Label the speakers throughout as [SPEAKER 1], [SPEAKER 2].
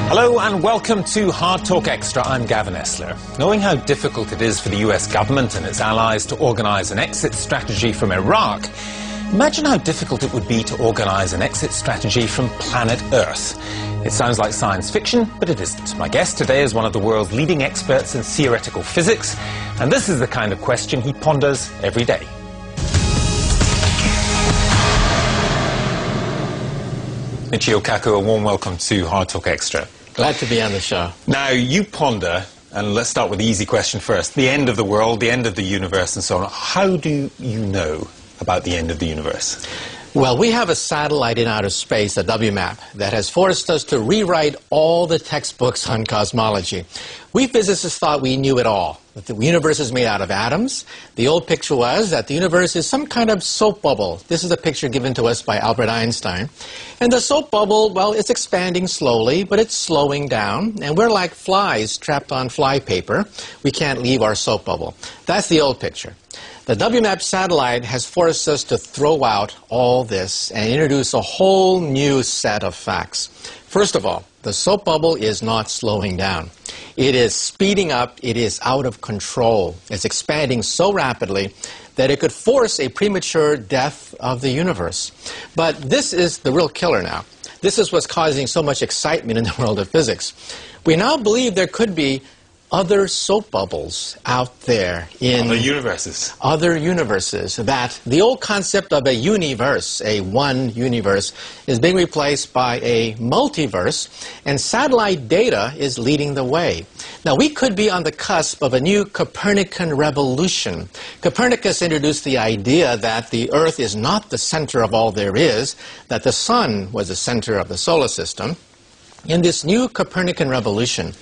[SPEAKER 1] Hello and welcome to Hard Talk Extra. I'm Gavin Esler. Knowing how difficult it is for the US government and its allies to organise an exit strategy from Iraq, imagine how difficult it would be to organise an exit strategy from planet Earth. It sounds like science fiction, but it isn't. My guest today is one of the world's leading experts in theoretical physics, and this is the kind of question he ponders every day. Michio Kaku, a warm welcome to Hard Talk Extra.
[SPEAKER 2] Glad to be on the show.
[SPEAKER 1] Now, you ponder, and let's start with the easy question first, the end of the world, the end of the universe, and so on. How do you know about the end of the universe?
[SPEAKER 2] Well, we have a satellite in outer space, a WMAP, that has forced us to rewrite all the textbooks on cosmology. We physicists thought we knew it all, that the universe is made out of atoms. The old picture was that the universe is some kind of soap bubble. This is a picture given to us by Albert Einstein. And the soap bubble, well, it's expanding slowly, but it's slowing down. And we're like flies trapped on fly paper. We can't leave our soap bubble. That's the old picture. The WMAP satellite has forced us to throw out all this and introduce a whole new set of facts. First of all, the soap bubble is not slowing down. It is speeding up. It is out of control. It's expanding so rapidly that it could force a premature death of the universe. But this is the real killer now. This is what's causing so much excitement in the world of physics. We now believe there could be other soap bubbles out there in other universes, that the old concept of a universe, a one universe, is being replaced by a multiverse, and satellite data is leading the way. Now, we could be on the cusp of a new Copernican revolution. Copernicus introduced the idea that the Earth is not the center of all there is, that the sun was the center of the solar system. In this new Copernican revolution,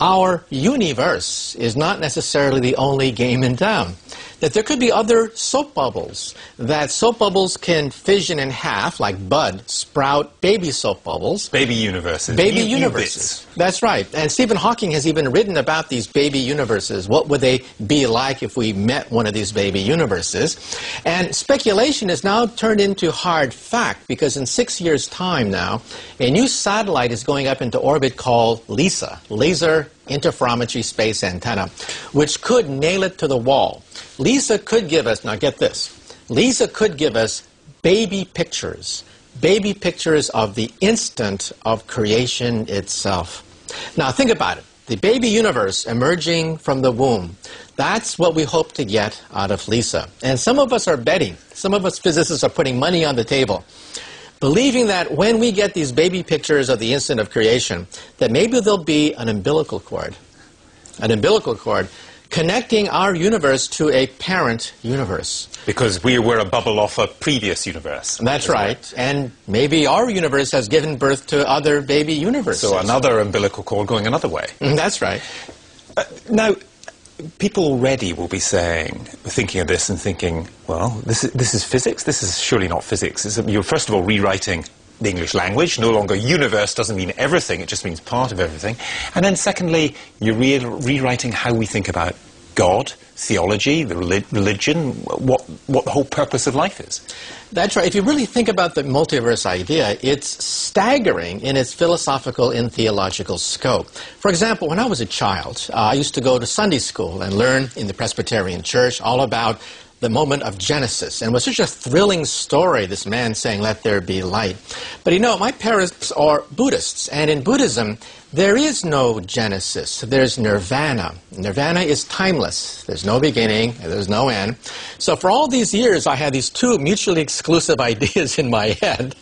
[SPEAKER 2] our universe is not necessarily the only game in town. That there could be other soap bubbles, that soap bubbles can fission in half, like bud, sprout baby soap bubbles.
[SPEAKER 1] Baby universes.
[SPEAKER 2] Baby universes. That's right. And Stephen Hawking has even written about these baby universes. What would they be like if we met one of these baby universes? And speculation is now turned into hard fact, because in 6 years' time now, a new satellite is going up into orbit called LISA, Laser Interferometry Space Antenna, which could nail it to the wall. LISA could give us, now get this, LISA could give us baby pictures of the instant of creation itself. Now think about it. The baby universe emerging from the womb, that's what we hope to get out of LISA. And some of us are betting, some of us physicists are putting money on the table, believing that when we get these baby pictures of the instant of creation, that maybe there'll be an umbilical cord connecting our universe to a parent universe.
[SPEAKER 1] Because we were a bubble off a previous universe.
[SPEAKER 2] That's right. And maybe our universe has given birth to other baby universes.
[SPEAKER 1] So another umbilical cord going another way.
[SPEAKER 2] That's right.
[SPEAKER 1] Now, people already will be thinking of this and thinking, well, this is physics? This is surely not physics. You're first of all rewriting the English language. No longer universe doesn't mean everything, it just means part of everything. And then secondly, you're rewriting how we think about God, theology, the religion, what the whole purpose of life is.
[SPEAKER 2] That's right. If you really think about the multiverse idea, it's staggering in its philosophical and theological scope. For example, when I was a child, I used to go to Sunday school and learn in the Presbyterian Church all about the moment of Genesis. And it was such a thrilling story, this man saying, "Let there be light." But you know, my parents are Buddhists, and in Buddhism, there is no Genesis. There's nirvana. Nirvana is timeless. There's no beginning, and there's no end. So for all these years, I had these two mutually exclusive ideas in my head.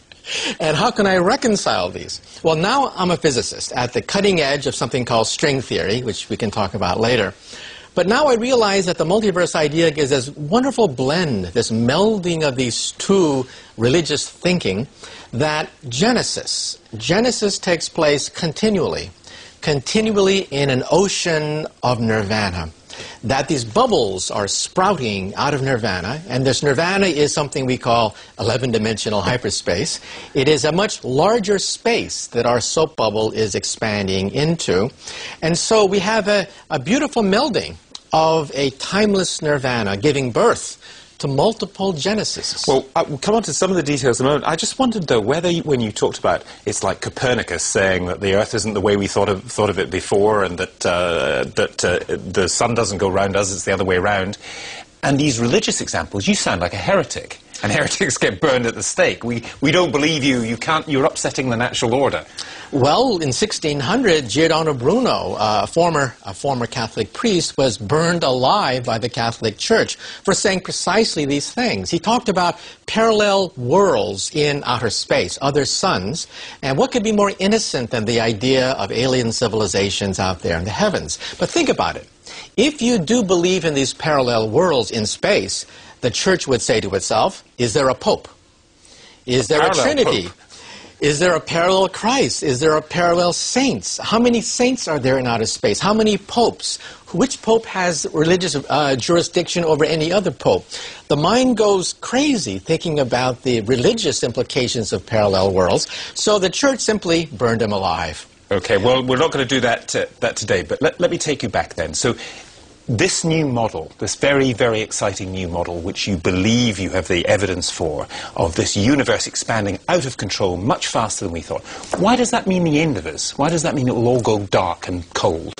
[SPEAKER 2] And how can I reconcile these? Well, now I'm a physicist at the cutting edge of something called string theory, which we can talk about later. But now I realize that the multiverse idea gives this wonderful blend, this melding of these two religious thinking, that Genesis takes place continually in an ocean of nirvana. That these bubbles are sprouting out of nirvana, and this nirvana is something we call 11-dimensional hyperspace. It is a much larger space that our soap bubble is expanding into. And so we have a beautiful melding of a timeless nirvana giving birth to multiple Genesis.
[SPEAKER 1] Well, we'll come on to some of the details in a moment. I just wondered, though, whether when you talked about it's like Copernicus saying that the Earth isn't the way we thought of it before, and that the sun doesn't go round us, it's the other way round, and these religious examples, you sound like a heretic. And heretics get burned at the stake. We don't believe you. You're upsetting the natural order.
[SPEAKER 2] Well, in 1600, Giordano Bruno, a former Catholic priest, was burned alive by the Catholic Church for saying precisely these things. He talked about parallel worlds in outer space, other suns, and what could be more innocent than the idea of alien civilizations out there in the heavens? But think about it. If you do believe in these parallel worlds in space, the Church would say to itself, is there a Pope? Is there a Trinity?
[SPEAKER 1] Pope.
[SPEAKER 2] Is there a parallel Christ? Is there a parallel saints? How many saints are there in outer space? How many popes? Which pope has religious jurisdiction over any other pope? The mind goes crazy thinking about the religious implications of parallel worlds, so the Church simply burned him alive.
[SPEAKER 1] Okay, well, we're not going to do that today, but let me take you back then. So this new model, this very, very exciting new model, which you believe you have the evidence for, of this universe expanding out of control much faster than we thought, why does that mean the end of us? Why does that mean it will all go dark and cold?